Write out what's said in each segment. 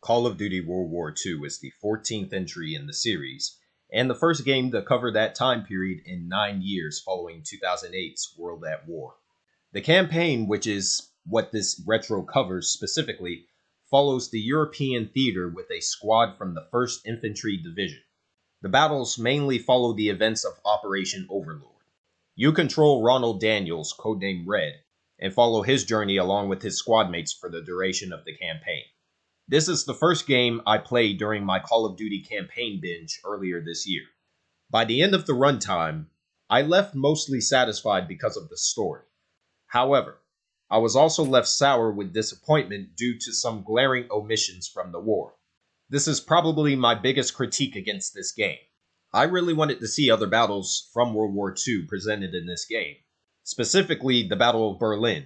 Call of Duty World War II is the 14th entry in the series, and the first game to cover that time period in 9 years following 2008's World at War. The campaign, which is what this retro covers specifically, follows the European theater with a squad from the 1st Infantry Division. The battles mainly follow the events of Operation Overlord. You control Ronald Daniels, codenamed Red, and follow his journey along with his squad mates for the duration of the campaign. This is the first game I played during my Call of Duty campaign binge earlier this year. By the end of the runtime, I left mostly satisfied because of the story. However, I was also left sour with disappointment due to some glaring omissions from the war. This is probably my biggest critique against this game. I really wanted to see other battles from World War II presented in this game, specifically the Battle of Berlin,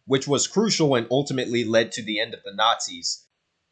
which was crucial and ultimately led to the end of the Nazis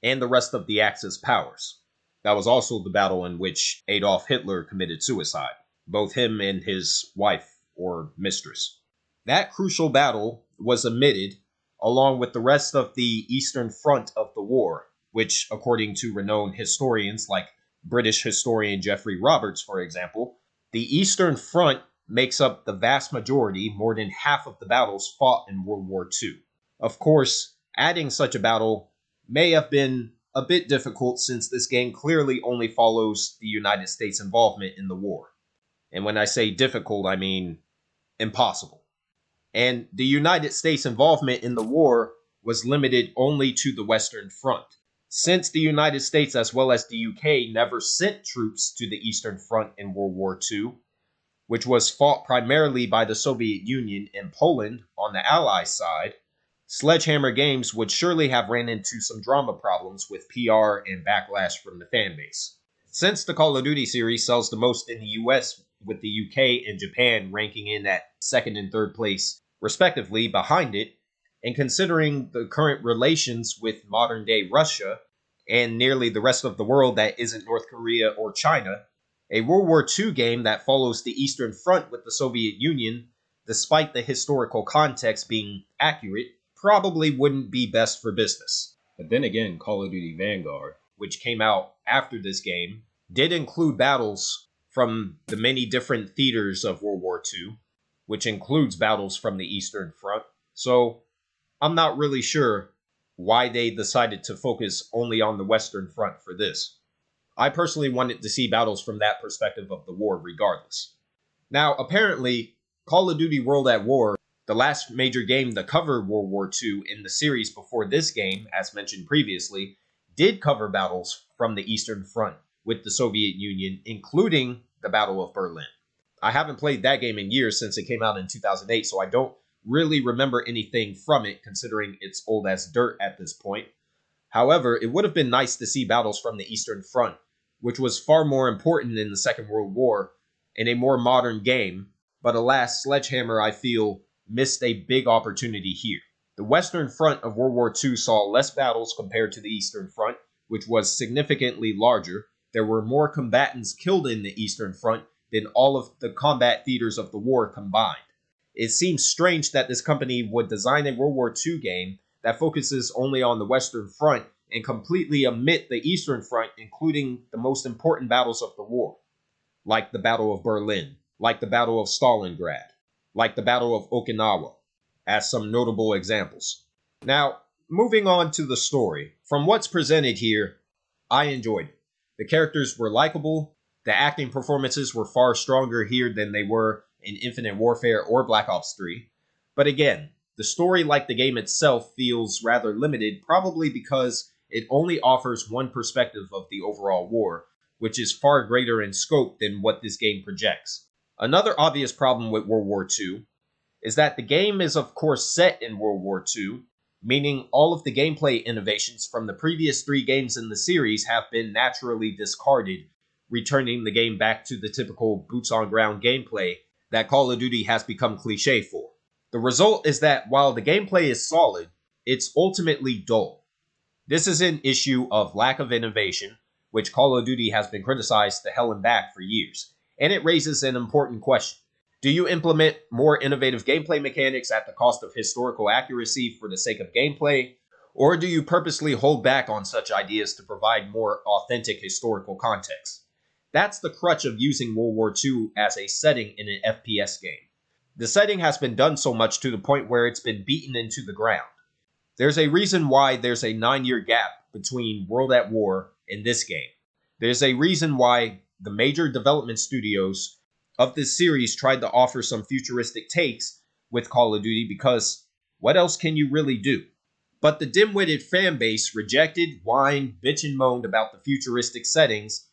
and the rest of the Axis powers. That was also the battle in which Adolf Hitler committed suicide, both him and his wife or mistress. That crucial battle was omitted along with the rest of the Eastern Front of the war, which, according to renowned historians like British historian Geoffrey Roberts, for example, the Eastern Front makes up the vast majority, more than half of the battles fought in World War II. Of course, adding such a battle may have been a bit difficult since this game clearly only follows the United States' involvement in the war. And when I say difficult, I mean impossible. And the United States' involvement in the war was limited only to the Western Front. Since the United States as well as the UK never sent troops to the Eastern Front in World War II, which was fought primarily by the Soviet Union and Poland on the Allies' side, Sledgehammer Games would surely have ran into some drama problems with PR and backlash from the fanbase. Since the Call of Duty series sells the most in the US, with the UK and Japan ranking in at 2nd and 3rd place, respectively, behind it, and considering the current relations with modern-day Russia and nearly the rest of the world that isn't North Korea or China, a World War II game that follows the Eastern Front with the Soviet Union, despite the historical context being accurate, probably wouldn't be best for business. But then again, Call of Duty Vanguard, which came out after this game, did include battles from the many different theaters of World War II, which includes battles from the Eastern Front. So I'm not really sure why they decided to focus only on the Western Front for this. I personally wanted to see battles from that perspective of the war regardless. Now, apparently, Call of Duty World at War, the last major game to cover World War II in the series before this game, as mentioned previously, did cover battles from the Eastern Front with the Soviet Union, including the Battle of Berlin. I haven't played that game in years since it came out in 2008, so I don't really remember anything from it, considering it's old as dirt at this point. However, it would have been nice to see battles from the Eastern Front, which was far more important in the Second World War, in a more modern game, but alas, Sledgehammer, I feel, missed a big opportunity here. The Western Front of World War II saw less battles compared to the Eastern Front, which was significantly larger. There were more combatants killed in the Eastern Front than all of the combat theaters of the war combined. It seems strange that this company would design a World War II game that focuses only on the Western Front and completely omit the Eastern Front, including the most important battles of the war, like the Battle of Berlin, like the Battle of Stalingrad, like the Battle of Okinawa, as some notable examples. Now, moving on to the story. From what's presented here, I enjoyed it. The characters were likable, the acting performances were far stronger here than they were in Infinite Warfare or Black Ops 3. But again, the story, like the game itself, feels rather limited, probably because it only offers one perspective of the overall war, which is far greater in scope than what this game projects. Another obvious problem with World War II is that the game is of course set in World War II, meaning all of the gameplay innovations from the previous 3 games in the series have been naturally discarded, returning the game back to the typical boots-on-ground gameplay that Call of Duty has become cliché for. The result is that while the gameplay is solid, it's ultimately dull. This is an issue of lack of innovation, which Call of Duty has been criticized to hell and back for years, and it raises an important question. Do you implement more innovative gameplay mechanics at the cost of historical accuracy for the sake of gameplay, Or do you purposely hold back on such ideas to provide more authentic historical context? That's the crutch of using World War II as a setting in an FPS game. The setting has been done so much to the point where it's been beaten into the ground. There's a reason why there's a 9-year gap between World at War and this game. There's a reason why the major development studios of this series tried to offer some futuristic takes with Call of Duty, because what else can you really do? But the dim-witted fan base rejected, whined, bitch and moaned about the futuristic settings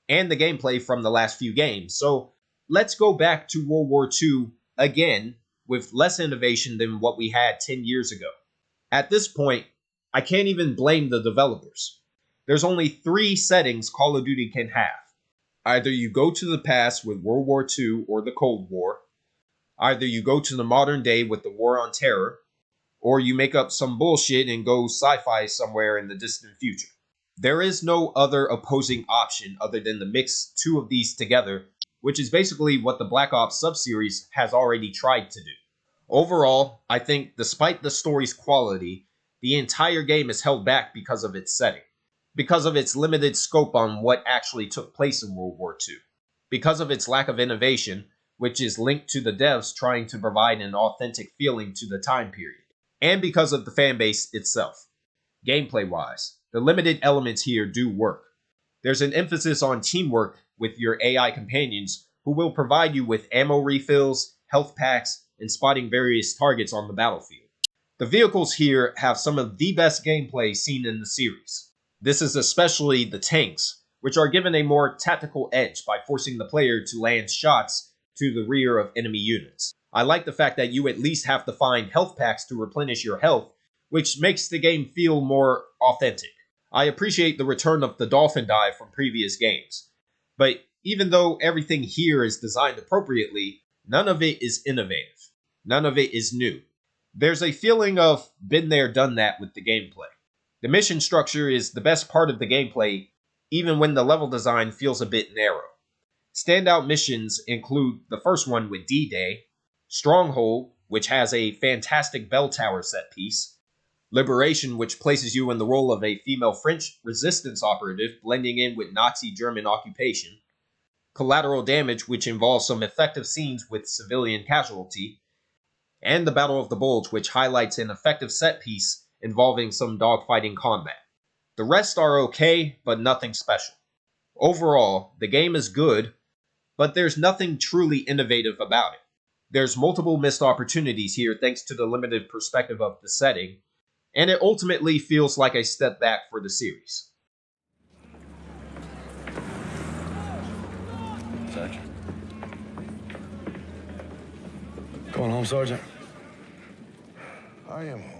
and the gameplay from the last few games. So let's go back to World War II again with less innovation than what we had 10 years ago. At this point, I can't even blame the developers. There's only 3 settings Call of Duty can have. Either you go to the past with World War II or the Cold War, either you go to the modern day with the War on Terror, or you make up some bullshit and go sci-fi somewhere in the distant future. There is no other opposing option other than to mix 2 of these together, which is basically what the Black Ops subseries has already tried to do. Overall, I think despite the story's quality, the entire game is held back because of its setting, because of its limited scope on what actually took place in World War II, because of its lack of innovation, which is linked to the devs trying to provide an authentic feeling to the time period, and because of the fanbase itself. Gameplay-wise, the limited elements here do work. There's an emphasis on teamwork with your AI companions who will provide you with ammo refills, health packs, and spotting various targets on the battlefield. The vehicles here have some of the best gameplay seen in the series. This is especially the tanks, which are given a more tactical edge by forcing the player to land shots to the rear of enemy units. I like the fact that you at least have to find health packs to replenish your health, which makes the game feel more authentic. I appreciate the return of the dolphin dive from previous games, but even though everything here is designed appropriately, none of it is innovative. None of it is new. There's a feeling of been there, done that with the gameplay. The mission structure is the best part of the gameplay, even when the level design feels a bit narrow. Standout missions include the first one with D-Day, Stronghold, which has a fantastic bell tower set piece, Liberation, which places you in the role of a female French resistance operative blending in with Nazi German occupation, Collateral Damage, which involves some effective scenes with civilian casualty, and the Battle of the Bulge, which highlights an effective set piece involving some dogfighting combat. The rest are okay, but nothing special. Overall, the game is good, but there's nothing truly innovative about it. There's multiple missed opportunities here thanks to the limited perspective of the setting, and it ultimately feels like a step back for the series. Sergeant. Going home, Sergeant? I am home.